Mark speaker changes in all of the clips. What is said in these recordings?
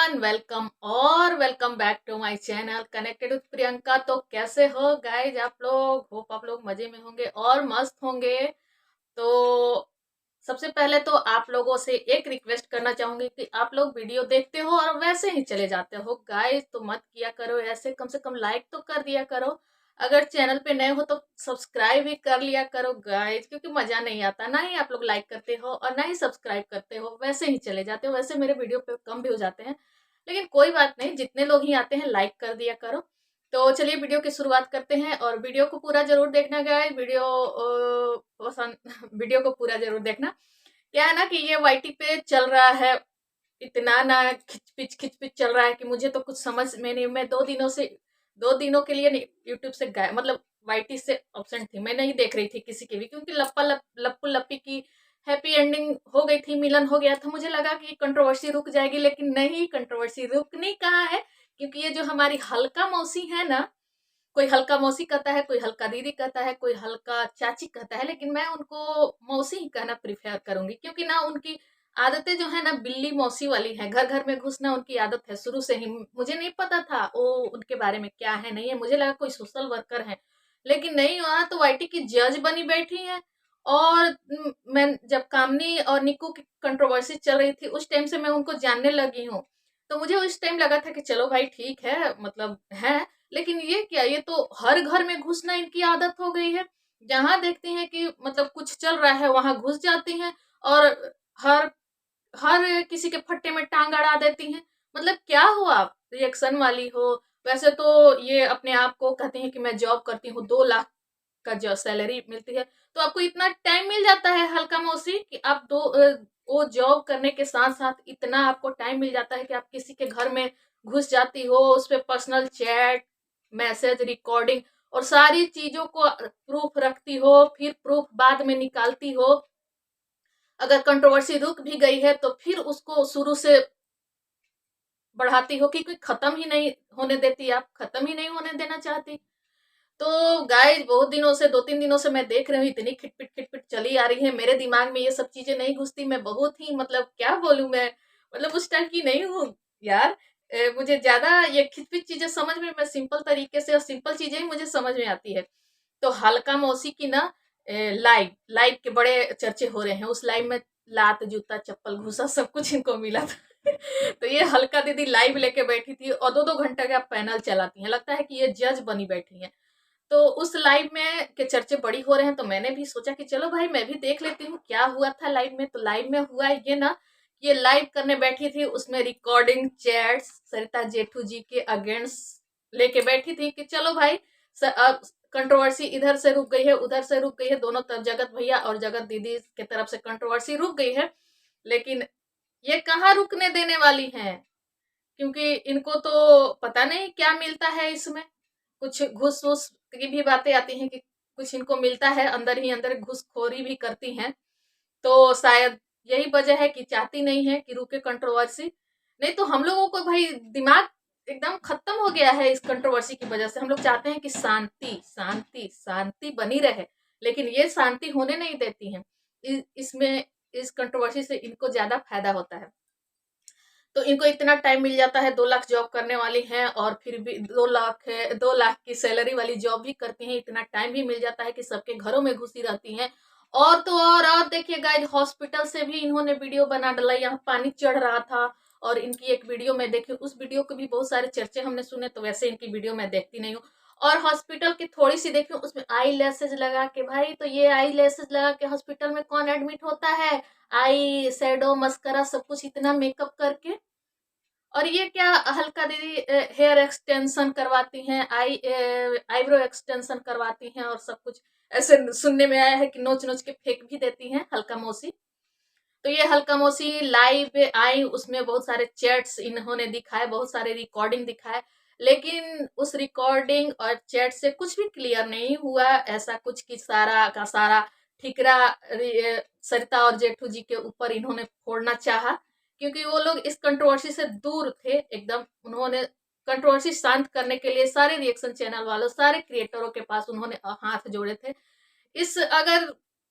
Speaker 1: Everyone, welcome और welcome back to my channel connected with Priyanka. तो कैसे हो गाइज आप लोग? होप आप लोग मजे में होंगे और मस्त होंगे। तो सबसे पहले तो आप लोगों से एक रिक्वेस्ट करना चाहूंगी कि आप लोग वीडियो देखते हो और वैसे ही चले जाते हो गाइज, तो मत किया करो ऐसे। कम से कम लाइक तो कर दिया करो। अगर चैनल पे नए हो तो सब्सक्राइब भी कर लिया करो गाइज, क्योंकि मजा नहीं आता। ना ही आप लोग लाइक करते हो और ना ही सब्सक्राइब करते हो, वैसे ही चले जाते हो। वैसे मेरे वीडियो पे कम भी हो जाते हैं, लेकिन कोई बात नहीं, जितने लोग ही आते हैं लाइक कर दिया करो। तो चलिए वीडियो की शुरुआत करते हैं और वीडियो को पूरा जरूर देखना गाइज। वीडियो पसंद वीडियो को पूरा जरूर देखना। क्या है ना कि ये वाईटी पे चल रहा है, इतना ना खिचपिच चल रहा है कि मुझे तो कुछ समझ में नहीं। मैं 2 दिनों के लिए यूट्यूब से गायब, मतलब वाईटी से एब्सेंट थी। मैं नहीं देख रही थी किसी की भी, क्योंकि लप्पू लप्पी की हैप्पी एंडिंग हो गई थी, मिलन हो गया था। मुझे लगा कि कंट्रोवर्सी रुक जाएगी, लेकिन नहीं, कंट्रोवर्सी रुकनी कहाँ है। क्योंकि ये जो हमारी हल्का मौसी है ना, कोई हल्का मौसी कहता है, कोई हल्का दीदी कहता है, कोई हल्का चाची कहता है, लेकिन मैं उनको मौसी ही कहना प्रिफर करूंगी। क्योंकि ना उनकी आदतें जो है ना बिल्ली मौसी वाली है। घर घर में घुसना उनकी आदत है शुरू से ही। मुझे नहीं पता था वो उनके बारे में क्या है नहीं है, मुझे लगा कोई सोशल वर्कर है, लेकिन नहीं, वहां तो वाईटी की जज बनी बैठी है। और मैं जब कामनी और निक्कू की कंट्रोवर्सी चल रही थी, उस टाइम से मैं उनको जानने लगी हूँ। तो मुझे उस टाइम लगा था कि चलो भाई ठीक है, मतलब है। लेकिन ये क्या, ये तो हर घर में घुसना इनकी आदत हो गई है। जहां देखती हैं कि मतलब कुछ चल रहा है, वहां घुस जाती हैं और हर हर किसी के फट्टे में टांग अड़ा देती हैं। मतलब क्या हो आप, रिएक्शन वाली हो। वैसे तो ये अपने आप को कहती हैं कि मैं जॉब करती हूँ, 2 लाख का जो सैलरी मिलती है। तो आपको इतना टाइम मिल जाता है हल्का मौसी कि आप वो जॉब करने के साथ साथ इतना आपको टाइम मिल जाता है कि आप किसी के घर में घुस जाती हो, उस पर पर्सनल चैट, मैसेज, रिकॉर्डिंग और सारी चीजों को प्रूफ रखती हो, फिर प्रूफ बाद में निकालती हो। अगर कंट्रोवर्सी रुक भी गई है तो फिर उसको शुरू से बढ़ाती हो, कि कोई खत्म ही नहीं होने देती, आप खत्म ही नहीं होने देना चाहती। तो गाइस, बहुत दिनों से, 2-3 दिनों से मैं देख रही हूँ, इतनी खिटपिट खिटपिट चली आ रही है। मेरे दिमाग में ये सब चीजें नहीं घुसती। मैं बहुत ही, मतलब क्या बोलूं मैं, मतलब उस टाइप की नहीं हूँ यार। मुझे ज्यादा ये खिटपिट चीजें समझ में, मैं सिंपल तरीके से और सिंपल चीजें ही मुझे समझ में आती है। तो हल्का मौसी की ना लाइव लाइव के बड़े चर्चे हो रहे हैं। उस लाइव में लात जूता चप्पल घुसा सब कुछ इनको मिला था। तो ये हल्का दीदी लाइव लेके बैठी थी और 2-2 घंटे का पैनल चलाती हैं, लगता है कि ये जज बनी बैठी हैं। तो उस लाइव में के चर्चे बड़ी हो रहे हैं, तो मैंने भी सोचा कि चलो भाई मैं भी देख लेती हूँ क्या हुआ था लाइव में। तो लाइव में हुआ ये ना, ये लाइव करने बैठी थी, उसमें रिकॉर्डिंग चैट्स सरिता जेठू जी के अगेंस्ट लेके बैठी थी कि चलो भाई, अब कंट्रोवर्सी इधर से रुक गई है, उधर से रुक गई है, दोनों तरफ जगत भैया और जगत दीदी के तरफ से कंट्रोवर्सी रुक गई है। लेकिन ये कहाँ रुकने देने वाली हैं, क्योंकि इनको तो पता नहीं क्या मिलता है इसमें। कुछ घूस वूस की भी बातें आती हैं कि कुछ इनको मिलता है, अंदर ही अंदर घूसखोरी भी करती हैं। तो शायद यही वजह है कि चाहती नहीं है कि रुके कंट्रोवर्सी। नहीं तो हम लोगों को भाई दिमाग एकदम खत्म हो गया है इस कंट्रोवर्सी की वजह से। हम लोग चाहते हैं कि शांति शांति शांति बनी रहे, लेकिन ये शांति होने नहीं देती है। इसमें इस कंट्रोवर्सी से इनको ज्यादा फायदा होता है। तो इनको इतना टाइम मिल जाता है, 2 लाख जॉब करने वाली हैं और फिर भी 2 लाख है, 2 लाख की सैलरी वाली जॉब भी करती हैं। इतना टाइम भी मिल जाता है कि सबके घरों में घुसी रहती हैं। और तो और देखिए गाइस, हॉस्पिटल से भी इन्होंने वीडियो बना डाला, यहाँ पानी चढ़ रहा था। और इनकी एक वीडियो में देखी, उस वीडियो के भी बहुत सारे चर्चे हमने सुने, तो वैसे इनकी वीडियो मैं देखती नहीं हूँ। और हॉस्पिटल की थोड़ी सी देखी, उसमें आई लैसेज लगा के, भाई तो ये आई लैसेज लगा के हॉस्पिटल में कौन एडमिट होता है? आई शेडो मस्करा सब कुछ इतना मेकअप करके। और ये क्या, हल्का दीदी हेयर एक्सटेंशन करवाती हैं, आईब्रो एक्सटेंशन करवाती हैं और सब कुछ ऐसे सुनने में आया है कि नोच नोच के फेंक भी देती हैं हल्का मौसी। तो ये हल्का मौसी लाइव आई, उसमें बहुत सारे चैट्स इन्होंने दिखाए, बहुत सारे रिकॉर्डिंग दिखाए। लेकिन उस रिकॉर्डिंग और चैट से कुछ भी क्लियर नहीं हुआ। ऐसा कुछ कि सारा का सारा ठिकरा सरिता और जेठू जी के ऊपर इन्होंने फोड़ना चाहा, क्योंकि वो लोग इस कंट्रोवर्सी से दूर थे एकदम। उन्होंने कंट्रोवर्सी शांत करने के लिए सारे रिएक्शन चैनल वालों, सारे क्रिएटरों के पास उन्होंने हाथ जोड़े थे। इस अगर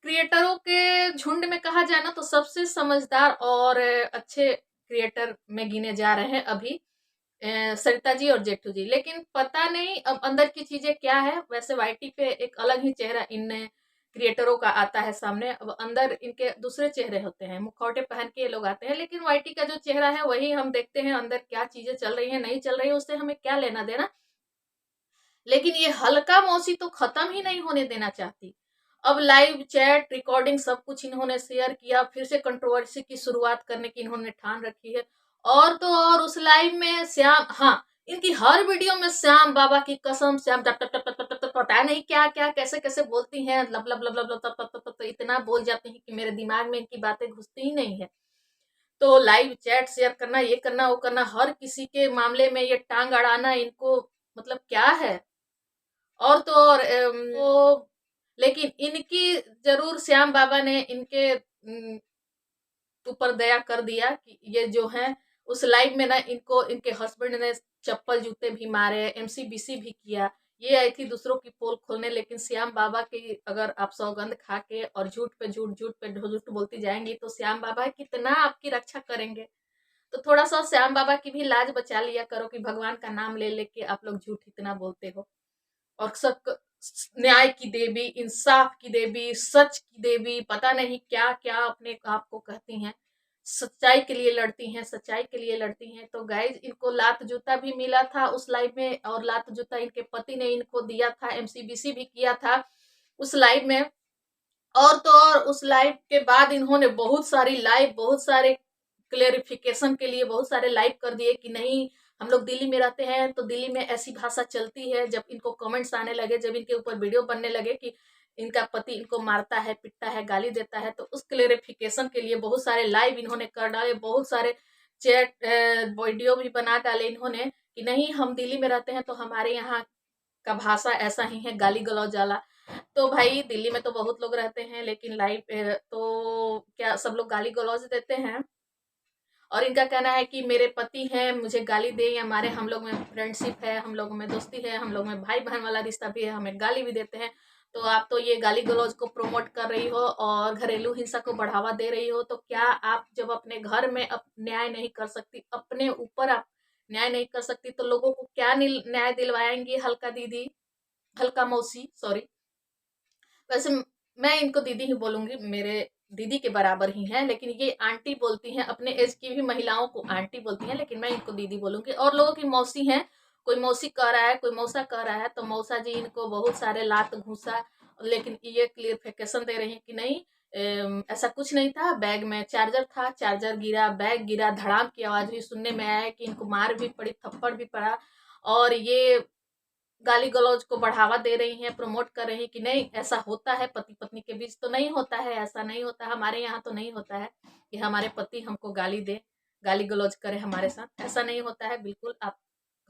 Speaker 1: क्रिएटरों के झुंड में कहा जाए ना, तो सबसे समझदार और अच्छे क्रिएटर में गिने जा रहे हैं अभी, सरिता जी और जेठू जी। लेकिन पता नहीं अब अंदर की चीजें क्या है। वैसे वाईटी पे एक अलग ही चेहरा इन क्रिएटरों का आता है सामने, अब अंदर इनके दूसरे चेहरे होते हैं, मुखौटे पहन के ये लोग आते हैं। लेकिन वाईटी का जो चेहरा है वही हम देखते हैं, अंदर क्या चीजें चल रही है नहीं चल रही है उससे हमें क्या लेना देना। लेकिन ये हल्का मौसी तो खत्म ही नहीं होने देना चाहती। अब लाइव चैट रिकॉर्डिंग सब कुछ इन्होंने शेयर किया, फिर से कंट्रोवर्सी की शुरुआत करने की इन्होंने ठान रखी है। और तो और उस लाइव में श्याम, हाँ, इनकी हर वीडियो में श्याम बाबा की कसम, श्याम पता नहीं क्या क्या कैसे कैसे बोलती हैं, लब लब लब लब लब इतना बोल जाती हैं कि मेरे दिमाग में इनकी बातें घुसती ही नहीं है। तो लाइव चैट शेयर करना, ये करना वो करना, हर किसी के मामले में ये टांग अड़ाना, इनको मतलब क्या है। और तो और तो लेकिन इनकी जरूर श्याम बाबा ने इनके ऊपर दया कर दिया कि ये जो है उस लाइव में ना इनको इनके हस्बैंड ने चप्पल जूते भी मारे, एमसीबीसी भी किया। ये आई थी दूसरों की पोल खोलने, लेकिन श्याम बाबा की अगर आप सौगंध खा के और झूठ पे झूठ झूठ पे झूठ बोलती जाएंगी तो श्याम बाबा कितना आपकी रक्षा करेंगे। तो थोड़ा सा श्याम बाबा की भी लाज बचा लिया करो कि भगवान का नाम ले लेके आप लोग झूठ इतना बोलते हो। और सब न्याय की देवी, इंसाफ की देवी, सच की देवी, पता नहीं क्या क्या अपने आप को कहती हैं, सच्चाई के लिए लड़ती हैं, सच्चाई के लिए लड़ती हैं। तो गाइज इनको लात जूता भी मिला था उस लाइव में, और लात जूता इनके पति ने इनको दिया था, एमसीबीसी भी किया था उस लाइव में। और तो और उस लाइव के बाद इन्होंने बहुत सारी लाइव, बहुत सारे क्लेरिफिकेशन के लिए बहुत सारे लाइव कर दिए कि नहीं, हम लोग दिल्ली में रहते हैं तो दिल्ली में ऐसी भाषा चलती है। जब इनको कमेंट्स आने लगे, जब इनके ऊपर वीडियो बनने लगे कि इनका पति इनको मारता है, पिटता है, गाली देता है, तो उस क्लेरिफिकेशन के लिए बहुत सारे लाइव इन्होंने कर डाले, बहुत सारे चैट वीडियो भी बना डाले इन्होंने कि नहीं, हम दिल्ली में रहते हैं तो हमारे यहाँ का भाषा ऐसा ही है, गाली गलौज वाला। तो भाई दिल्ली में तो बहुत लोग रहते हैं, लेकिन लाइव तो क्या सब लोग गाली गलौज देते हैं? और इनका कहना है कि मेरे पति हैं, मुझे गाली दे, या हमारे हम लोग में फ्रेंडशिप है, हम लोगों में दोस्ती है, हम लोग में भाई बहन वाला रिश्ता भी है, हमें गाली भी देते हैं। तो आप तो ये गाली गलौज को प्रमोट कर रही हो और घरेलू हिंसा को बढ़ावा दे रही हो। तो क्या आप जब अपने घर में न्याय नहीं कर सकती, अपने ऊपर आप न्याय नहीं कर सकती, तो लोगों को क्या न्याय दिलवाएंगी? हल्का दीदी, हल्का मौसी, सॉरी, वैसे मैं इनको दीदी ही बोलूंगी, मेरे दीदी के बराबर ही हैं, लेकिन ये आंटी बोलती हैं, अपने एज की भी महिलाओं को आंटी बोलती हैं, लेकिन मैं इनको दीदी बोलूंगी। और लोगों की मौसी हैं, कोई मौसी कह रहा है, कोई मौसा कह रहा है, तो मौसा जी इनको बहुत सारे लात घूसा, लेकिन ये क्लियरिफिकेशन दे रही है कि नहीं, ऐसा कुछ नहीं था, बैग में चार्जर था, चार्जर गिरा, बैग गिरा, धड़ाम की आवाज हुई, सुनने में आया कि इनको मार भी पड़ी, थप्पड़ भी पड़ा। और ये गाली गलौज को बढ़ावा दे रही हैं, प्रमोट कर रही हैं कि नहीं, ऐसा होता है पति पत्नी के बीच, तो नहीं होता है, ऐसा नहीं होता, हमारे यहाँ तो नहीं होता है कि हमारे पति हमको गाली दे, गाली गलौज करे हमारे साथ, ऐसा नहीं होता है। बिल्कुल आप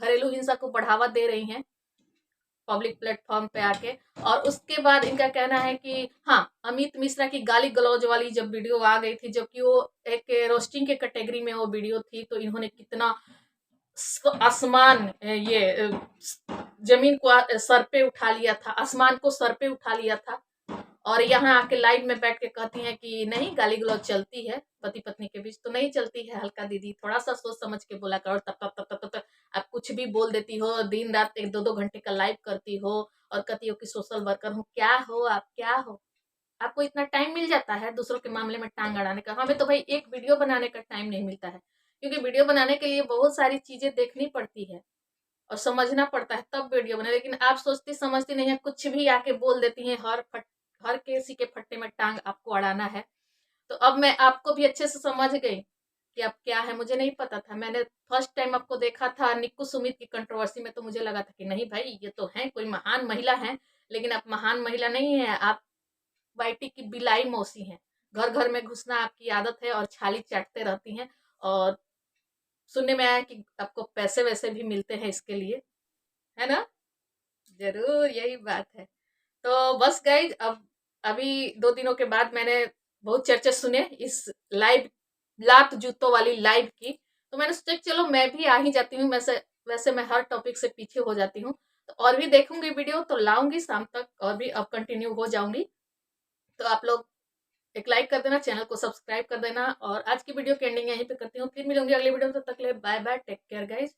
Speaker 1: घरेलू हिंसा को बढ़ावा दे रही हैं पब्लिक प्लेटफॉर्म पे आके। और उसके बाद इनका कहना है कि हाँ, अमित मिश्रा की गाली गलौज वाली जब वीडियो आ गई थी, जबकि वो एक रोस्टिंग के कैटेगरी में वो वीडियो थी, तो इन्होंने कितना आसमान, ये जमीन को सर पे उठा लिया था, आसमान को सर पे उठा लिया था। और यहाँ आके लाइव में बैठ के कहती हैं कि नहीं, गाली गलौज चलती है पति पत्नी के बीच, तो नहीं चलती है हल्का दीदी, थोड़ा सा सोच समझ के बोला करो। तब तब तब तब तब आप कुछ भी बोल देती हो, दिन रात 1-2 घंटे का लाइव करती हो और कहती हो कि सोशल वर्कर हूँ। क्या हो आप, क्या हो? आपको इतना टाइम मिल जाता है दूसरों के मामले में टांग अड़ाने का? हमें तो भाई एक वीडियो बनाने का टाइम नहीं मिलता है, क्योंकि वीडियो बनाने के लिए बहुत सारी चीजें देखनी पड़ती है और समझना पड़ता है तब वीडियो बने। लेकिन आप सोचती समझती नहीं है, कुछ भी आके बोल देती हैं, हर किसी के फट्टे में टांग आपको अड़ाना है। तो अब मैं आपको भी अच्छे से समझ गई कि अब क्या है। मुझे नहीं पता था, मैंने फर्स्ट टाइम आपको देखा था निक्कू सुमित की कंट्रोवर्सी में, तो मुझे लगा था कि नहीं भाई, ये तो है कोई महान महिला है, लेकिन आप महान महिला नहीं है, आप वाईटी की बिलाई मौसी हैं। घर घर में घुसना आपकी आदत है और छाली चाटते रहती हैं, और सुनने में आया कि आपको पैसे वैसे भी मिलते हैं इसके लिए, है ना? जरूर, यही बात है। तो बस गाइज, अब अभी 2 दिनों के बाद मैंने बहुत चर्चा सुने इस लाइव, लात जूतों वाली लाइव की, तो मैंने सोचा चलो मैं भी आ ही जाती हूँ। वैसे वैसे मैं हर टॉपिक से पीछे हो जाती हूँ, तो और भी देखूंगी वीडियो, तो लाऊंगी शाम तक और भी अब कंटिन्यू हो जाऊंगी। तो आप लोग एक लाइक कर देना, चैनल को सब्सक्राइब कर देना। और आज की वीडियो की एंडिंग यहीं पे करती हूँ, फिर मिलूंगी अगली वीडियो में। तब तक के लिए bye bye, take care guys.